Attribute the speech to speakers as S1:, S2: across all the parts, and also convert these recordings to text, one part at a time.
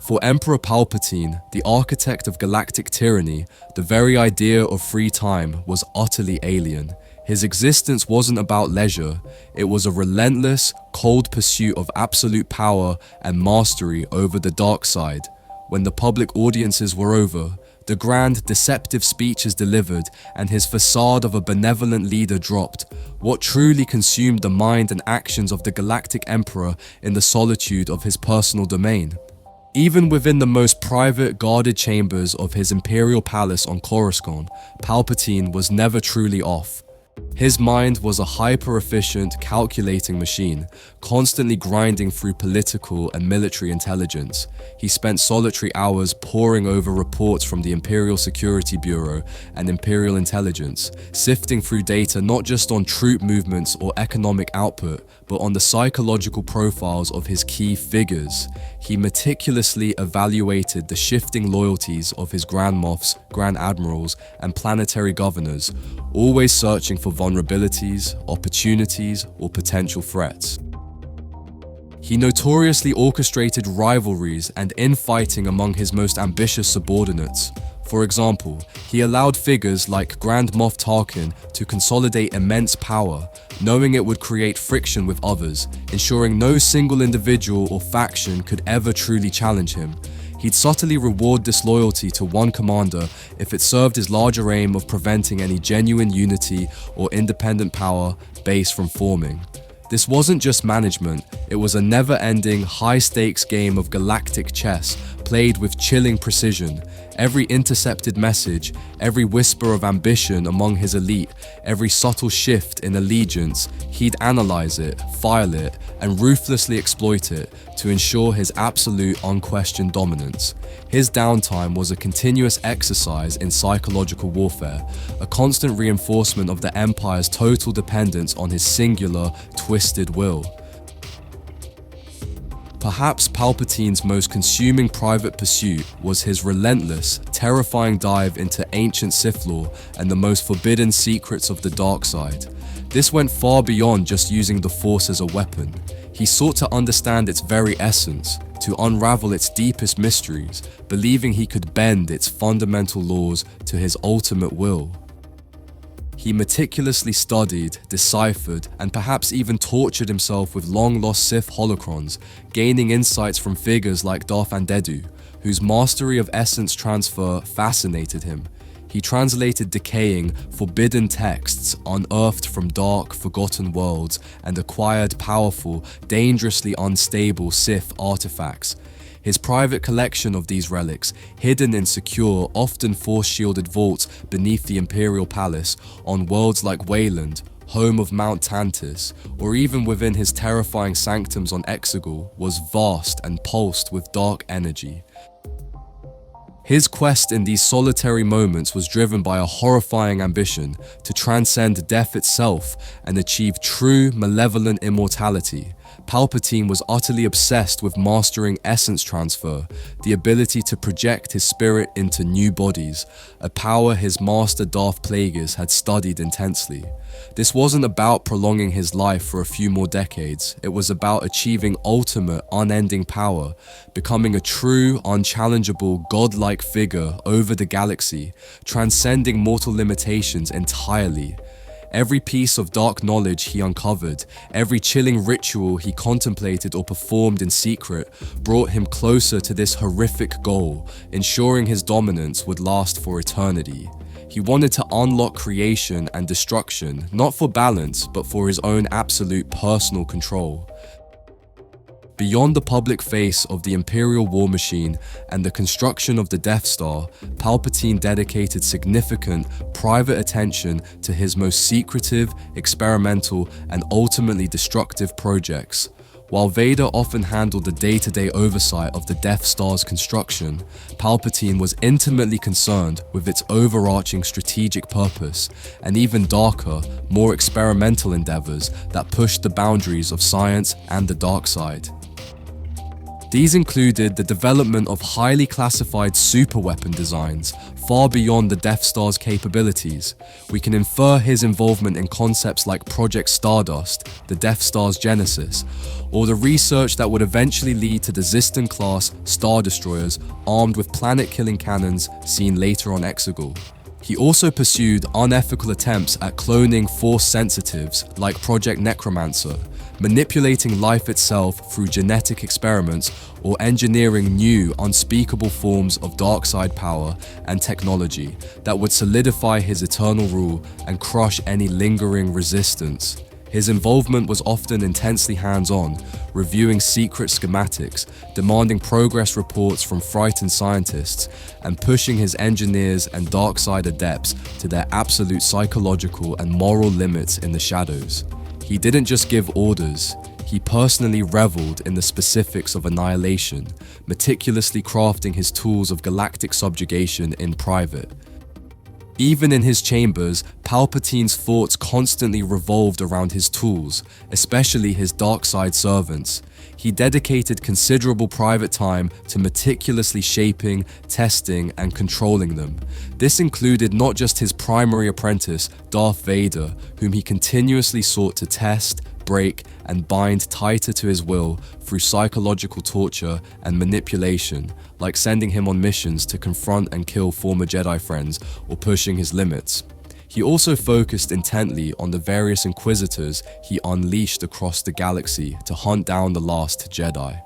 S1: For Emperor Palpatine, the architect of galactic tyranny, the very idea of free time was utterly alien. His existence wasn't about leisure, it was a relentless, cold pursuit of absolute power and mastery over the dark side. When the public audiences were over, the grand, deceptive speeches delivered, and his facade of a benevolent leader dropped, what truly consumed the mind and actions of the Galactic Emperor in the solitude of his personal domain? Even within the most private, guarded chambers of his imperial palace on Coruscant, Palpatine was never truly off. His mind was a hyper-efficient, calculating machine, constantly grinding through political and military intelligence. He spent solitary hours poring over reports from the Imperial Security Bureau and Imperial Intelligence, sifting through data not just on troop movements or economic output, but on the psychological profiles of his key figures. He meticulously evaluated the shifting loyalties of his Grand Moffs, Grand Admirals, and planetary governors, always searching for vulnerabilities, opportunities, or potential threats. He notoriously orchestrated rivalries and infighting among his most ambitious subordinates. For example, he allowed figures like Grand Moff Tarkin to consolidate immense power, knowing it would create friction with others, ensuring no single individual or faction could ever truly challenge him. He'd subtly reward disloyalty to one commander if it served his larger aim of preventing any genuine unity or independent power base from forming. This wasn't just management, it was a never-ending, high-stakes game of galactic chess, played with chilling precision. Every intercepted message, every whisper of ambition among his elite, every subtle shift in allegiance, he'd analyze it, file it, and ruthlessly exploit it to ensure his absolute, unquestioned dominance. His downtime was a continuous exercise in psychological warfare, a constant reinforcement of the Empire's total dependence on his singular, twisted will. Perhaps Palpatine's most consuming private pursuit was his relentless, terrifying dive into ancient Sith lore and the most forbidden secrets of the dark side. This went far beyond just using the Force as a weapon. He sought to understand its very essence, to unravel its deepest mysteries, believing he could bend its fundamental laws to his ultimate will. He meticulously studied, deciphered, and perhaps even tortured himself with long-lost Sith holocrons, gaining insights from figures like Darth Plagueis, whose mastery of essence transfer fascinated him. He translated decaying, forbidden texts unearthed from dark, forgotten worlds and acquired powerful, dangerously unstable Sith artifacts. His private collection of these relics, hidden in secure, often force-shielded vaults beneath the Imperial Palace, on worlds like Wayland, home of Mount Tantis, or even within his terrifying sanctums on Exegol, was vast and pulsed with dark energy. His quest in these solitary moments was driven by a horrifying ambition to transcend death itself and achieve true, malevolent immortality. Palpatine was utterly obsessed with mastering essence transfer, the ability to project his spirit into new bodies, a power his master Darth Plagueis had studied intensely. This wasn't about prolonging his life for a few more decades, it was about achieving ultimate, unending power, becoming a true, unchallengeable, godlike figure over the galaxy, transcending mortal limitations entirely. Every piece of dark knowledge he uncovered, every chilling ritual he contemplated or performed in secret, brought him closer to this horrific goal, ensuring his dominance would last for eternity. He wanted to unlock creation and destruction, not for balance, but for his own absolute personal control. Beyond the public face of the Imperial war machine and the construction of the Death Star, Palpatine dedicated significant, private attention to his most secretive, experimental, and ultimately destructive projects. While Vader often handled the day-to-day oversight of the Death Star's construction, Palpatine was intimately concerned with its overarching strategic purpose and even darker, more experimental endeavors that pushed the boundaries of science and the dark side. These included the development of highly classified superweapon designs, far beyond the Death Star's capabilities. We can infer his involvement in concepts like Project Stardust, the Death Star's genesis, or the research that would eventually lead to the Ziston-class Star Destroyers armed with planet-killing cannons seen later on Exegol. He also pursued unethical attempts at cloning Force sensitives like Project Necromancer, manipulating life itself through genetic experiments, or engineering new, unspeakable forms of dark side power and technology that would solidify his eternal rule and crush any lingering resistance. His involvement was often intensely hands-on, reviewing secret schematics, demanding progress reports from frightened scientists, and pushing his engineers and dark side adepts to their absolute psychological and moral limits in the shadows. He didn't just give orders, he personally reveled in the specifics of annihilation, meticulously crafting his tools of galactic subjugation in private. Even in his chambers, Palpatine's thoughts constantly revolved around his tools, especially his dark side servants. He dedicated considerable private time to meticulously shaping, testing, and controlling them. This included not just his primary apprentice, Darth Vader, whom he continuously sought to test, break, and bind tighter to his will through psychological torture and manipulation, like sending him on missions to confront and kill former Jedi friends or pushing his limits. He also focused intently on the various Inquisitors he unleashed across the galaxy to hunt down the last Jedi.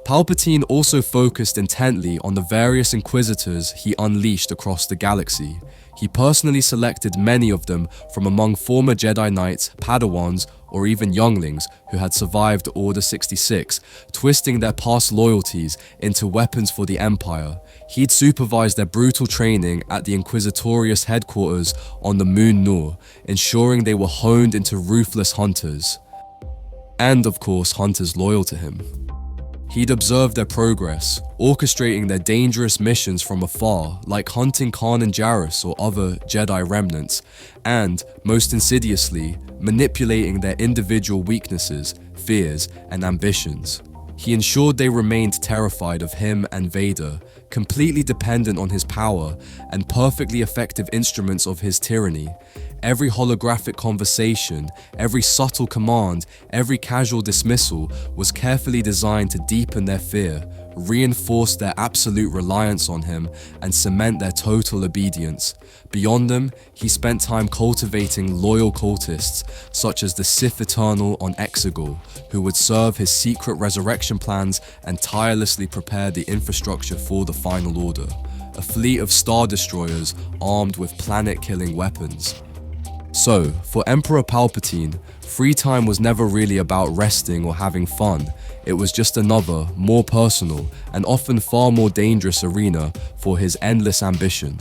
S1: Palpatine also focused intently on the various Inquisitors he unleashed across the galaxy. He personally selected many of them from among former Jedi Knights, Padawans, or even younglings who had survived Order 66, twisting their past loyalties into weapons for the Empire. He'd supervised their brutal training at the Inquisitorious headquarters on the Moon Nur, ensuring they were honed into ruthless hunters. And of course, hunters loyal to him. He'd observed their progress, orchestrating their dangerous missions from afar, like hunting Kanan Jarrus or other Jedi remnants, and, most insidiously, manipulating their individual weaknesses, fears, and ambitions. He ensured they remained terrified of him and Vader, completely dependent on his power, and perfectly effective instruments of his tyranny. Every holographic conversation, every subtle command, every casual dismissal was carefully designed to deepen their fear, reinforce their absolute reliance on him, and cement their total obedience. Beyond them, he spent time cultivating loyal cultists, such as the Sith Eternal on Exegol, who would serve his secret resurrection plans and tirelessly prepare the infrastructure for the Final Order, a fleet of Star Destroyers armed with planet-killing weapons. So, for Emperor Palpatine, free time was never really about resting or having fun. It was just another, more personal, and often far more dangerous arena for his endless ambition.